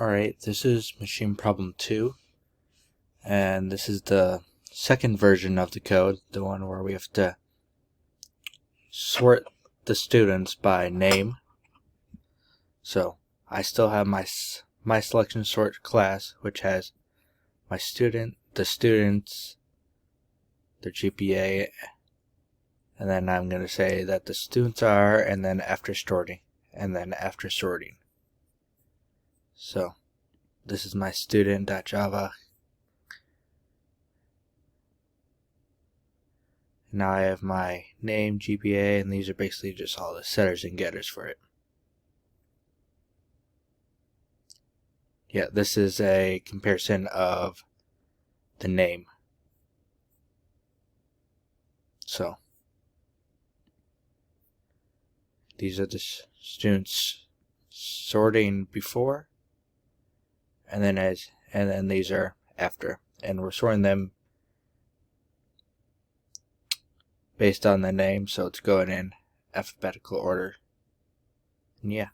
Alright, this is machine problem 2, and this is the second version of the code, the one where we have to sort the students by name. So I still have my selection sort class, which has my student, the students, their GPA, and then I'm going to say that the students are, and then after sorting. So this is my student.java. Now I have my name, GPA, and these are basically just all the setters and getters for it. Yeah, this is a comparison of the name. So these are the students sorting before, and then these are after, and we're sorting them based on the name, so it's going in alphabetical order. And yeah.